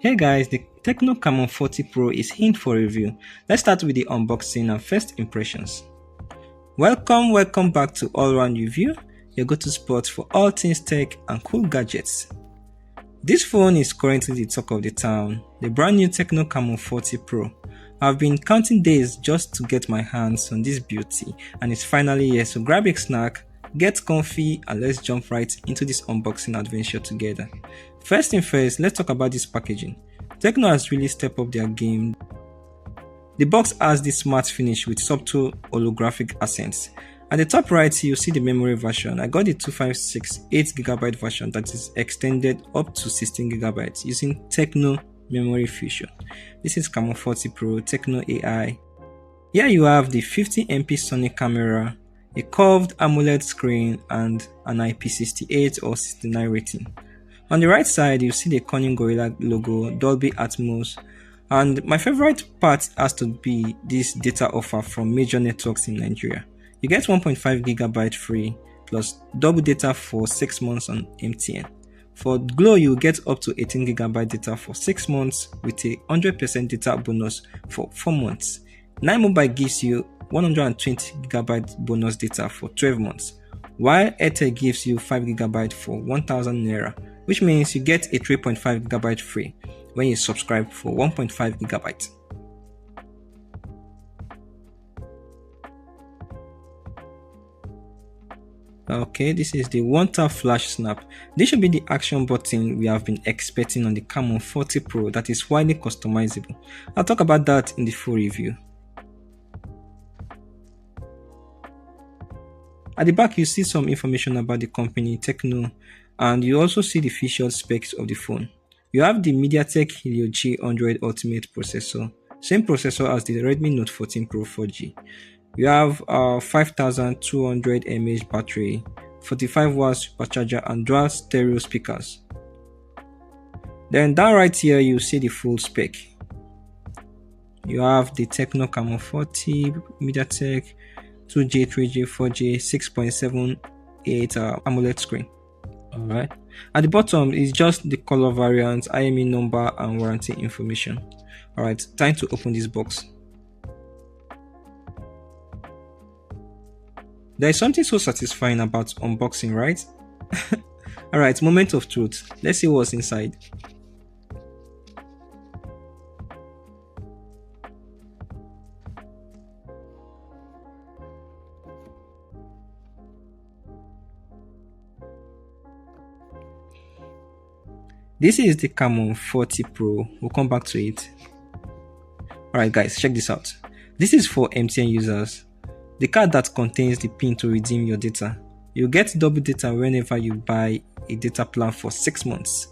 Hey guys, the Tecno Camon 40 Pro is in for review. Let's start with the unboxing and first impressions. Welcome back to All Round Review, your go-to spot for all things tech and cool gadgets. This phone is currently the talk of the town, the brand new Tecno Camon 40 Pro. I've been counting days just to get my hands on this beauty, and it's finally here, so grab a snack, get comfy, and let's jump right into this unboxing adventure together. First thing first, let's talk about this packaging. Tecno has really stepped up their game. The box has this matte finish with subtle holographic accents. At the top right, you see the memory version. I got the 256 8GB version that is extended up to 16GB using Tecno Memory Fusion. This is Camon 40 Pro Tecno AI. Here you have the 50MP Sony camera, a curved AMOLED screen, and an IP68 or 69 rating. On the right side, you see the Corning Gorilla logo, Dolby Atmos, and my favorite part has to be this data offer from major networks in Nigeria. You get 1.5GB free plus double data for 6 months on MTN. For Glo, you get up to 18GB data for 6 months with a 100% data bonus for 4 months. 9mobile gives you 120GB bonus data for 12 months, while Airtel gives you 5GB for 1000 Naira, which means you get a 3.5GB free when you subscribe for 1.5GB. Okay, this is the one-tap flash snap. This should be the action button we have been expecting on the Camon 40 Pro that is widely customizable. I'll talk about that in the full review. At the back, you see some information about the company Tecno, and you also see the featured specs of the phone. You have the MediaTek Helio G100 Ultimate processor, same processor as the Redmi Note 14 Pro 4G. You have a 5200 mAh battery, 45 watts supercharger, and dual stereo speakers. Then down right here, you see the full spec. You have the Tecno Camon 40, MediaTek 2G, 3G, 4G, 6.78 AMOLED screen. Alright. At the bottom is just the color variant, IMEI number, and warranty information. Alright, time to open this box. There is something so satisfying about unboxing, right? Alright, moment of truth. Let's see what's inside. This is the Camon 40 Pro. We'll come back to it. Alright guys, check this out. This is for MTN users. The card that contains the pin to redeem your data. You get double data whenever you buy a data plan for 6 months.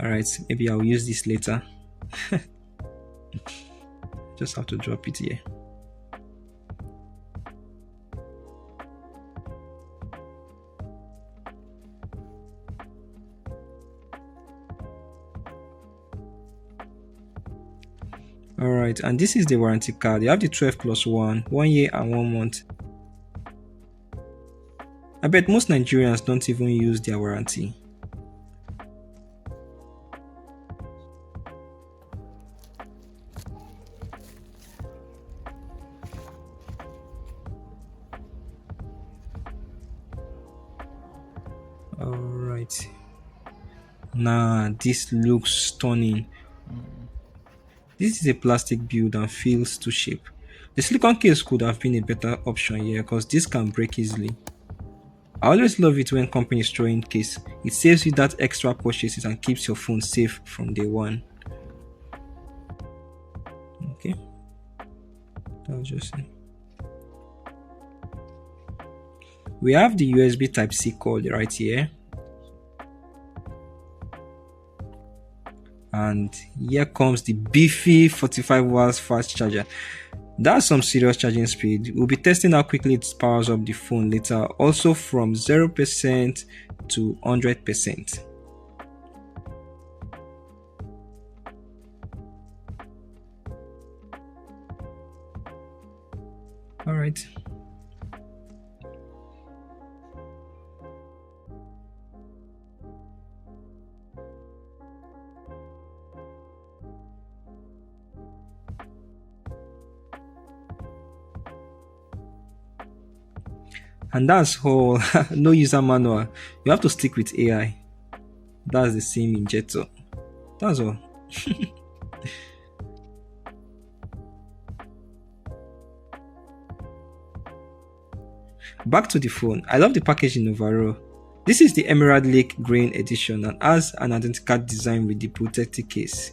Alright, maybe I'll use this later. Just have to drop it here. Alright, and this is the warranty card. You have the 12 plus 1 year and 1 month. I bet most Nigerians don't even use their warranty. Alright, nah, this looks stunning. This is a plastic build and feels to shape. The silicone case could have been a better option here because this can break easily. I always love it when companies throw in case. It saves you that extra purchases and keeps your phone safe from day one. Okay, that was just it. We have the USB Type-C cord right here. And here comes the beefy 45 watts fast charger. That's some serious charging speed. We'll be testing how quickly it powers up the phone later, also from 0% to 100%. Alright. And that's all. No user manual. You have to stick with AI. That's the same in Jetto. That's all. Back to the phone. I love the packaging overall. This is the Emerald Lake Green edition and has an identical design with the protective case.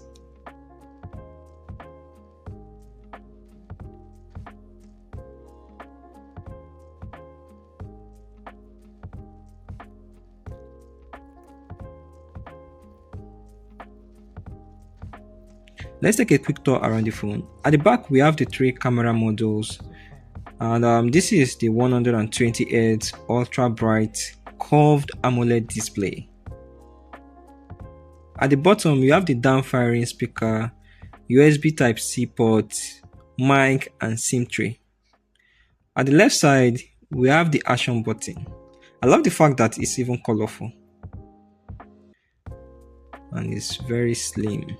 Let's take a quick tour around the phone. At the back, we have the three camera models, and this is the 120Hz ultra bright curved AMOLED display. At the bottom, you have the down-firing speaker, USB Type-C port, mic, and SIM tray. At the left side, we have the action button. I love the fact that it's even colorful and it's very slim.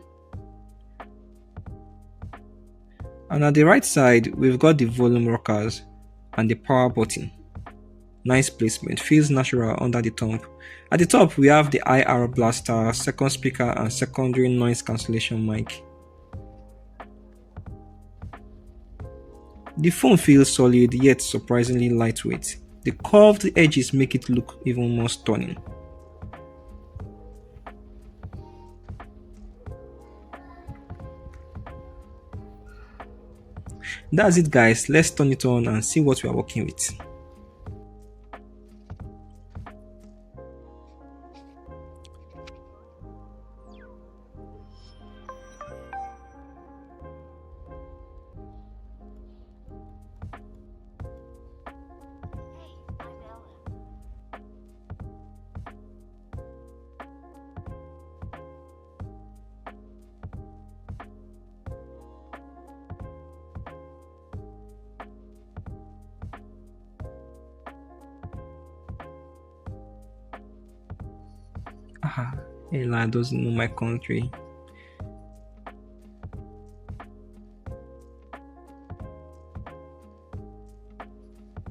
And at the right side, we've got the volume rockers and the power button. Nice placement, feels natural under the thumb. At the top, we have the IR blaster, second speaker, and secondary noise cancellation mic. The phone feels solid yet surprisingly lightweight. The curved edges make it look even more stunning. That's it guys, let's turn it on and see what we are working with. Ella doesn't know my country.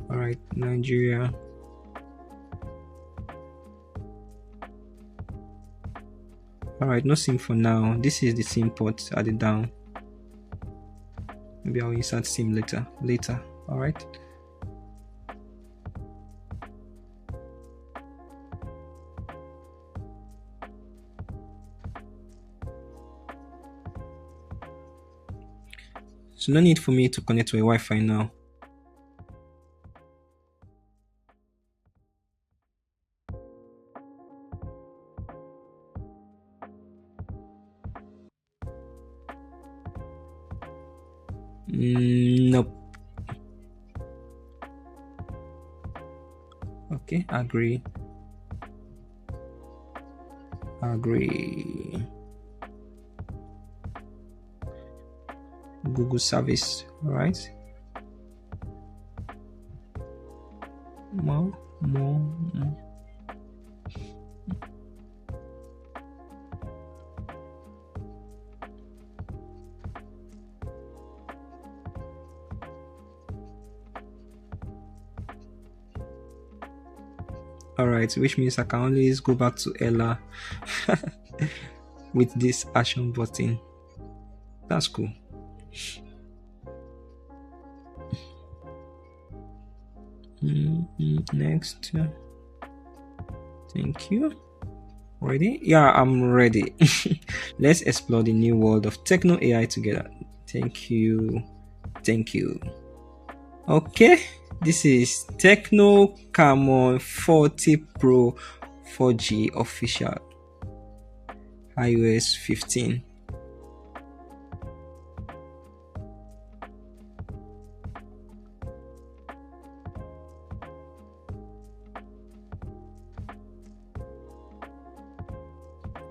Alright, Nigeria. Alright, no SIM for now. This is the SIM port at the down. Maybe I'll insert SIM later. Alright. So no need for me to connect to a Wi-Fi now. Nope. Okay, agree. Google service, right? More. Alright, which means I can always go back to Ella with this action button. That's cool. Next. Thank you. Ready? Yeah, I'm ready. Let's explore the new world of Tecno AI together. Thank you. Okay, this is Tecno Camon 40 Pro 4G official iOS 15.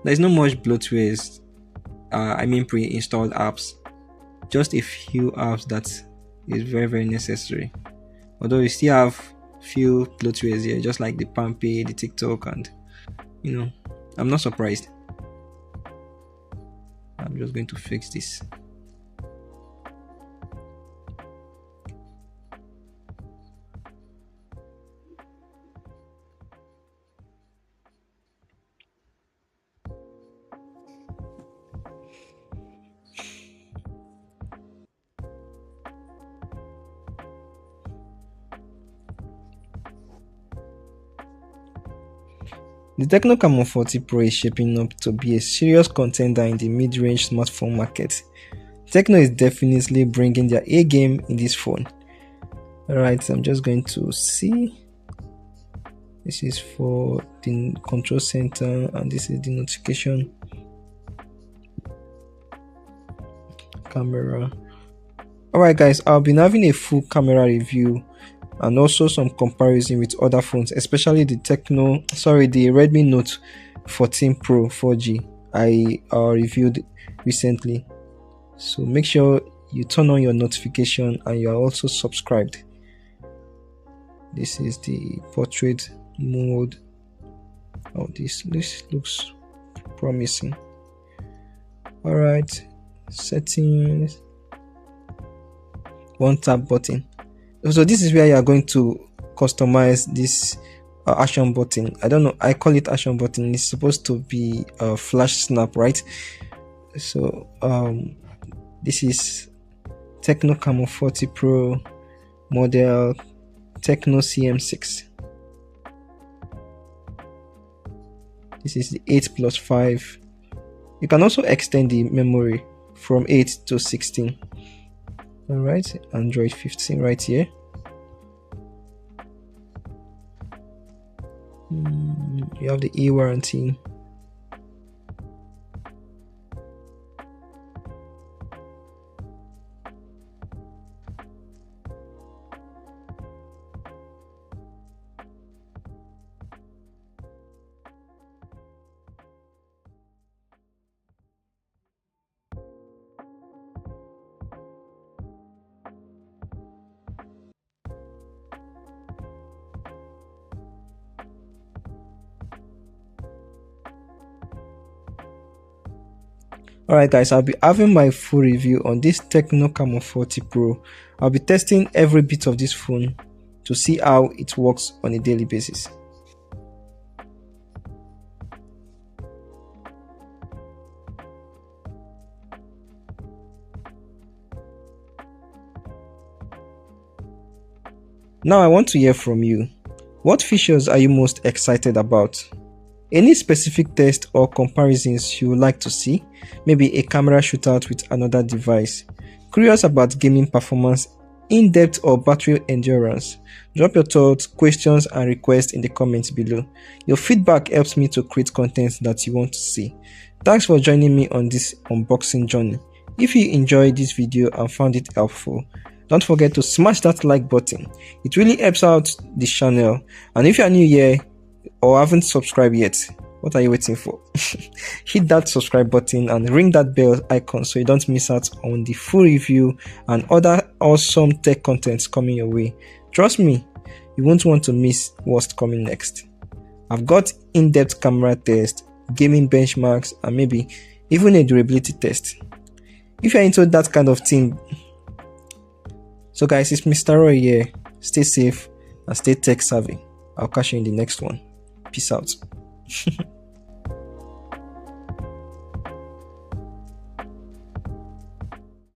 There's not much bloatware, pre-installed apps, just a few apps that is very necessary. Although we still have few bloatwares here, just like the Pampay, the TikTok, and I'm not surprised. I'm just going to fix this. The Tecno Camon 40 Pro is shaping up to be a serious contender in the mid-range smartphone market. Tecno is definitely bringing their A game in this phone. Alright, I'm just going to see. This is for the control center and this is the notification camera. Alright guys, I'll be having a full camera review and also some comparison with other phones, especially the Redmi Note 14 Pro 4G I reviewed recently. So make sure you turn on your notification and you are also subscribed. This is the portrait mode. Oh, this looks promising. Alright, settings, one tap button. So this is where you are going to customize this action button. I don't know, I call it action button. It's supposed to be a flash snap, right? So this is Tecno Camon 40 Pro model Tecno CM6. This is the 8+5. You can also extend the memory from 8 to 16. Alright, Android 15 right here. You have the e-warranty. Alright guys, I'll be having my full review on this Tecno Camon 40 Pro. I'll be testing every bit of this phone to see how it works on a daily basis. Now I want to hear from you. What features are you most excited about? Any specific test or comparisons you would like to see? Maybe a camera shootout with another device? Curious about gaming performance, in-depth or battery endurance? Drop your thoughts, questions and requests in the comments below. Your feedback helps me to create content that you want to see. Thanks for joining me on this unboxing journey. If you enjoyed this video and found it helpful, don't forget to smash that like button. It really helps out the channel. And if you are new here or haven't subscribed yet, what are you waiting for? Hit that subscribe button and ring that bell icon so you don't miss out on the full review and other awesome tech contents coming your way. Trust me, you won't want to miss what's coming next. I've got in-depth camera test, gaming benchmarks, and maybe even a durability test. If you're into that kind of thing. So guys, it's Mr. Roy here. Stay safe and stay tech savvy. I'll catch you in the next one. Peace out.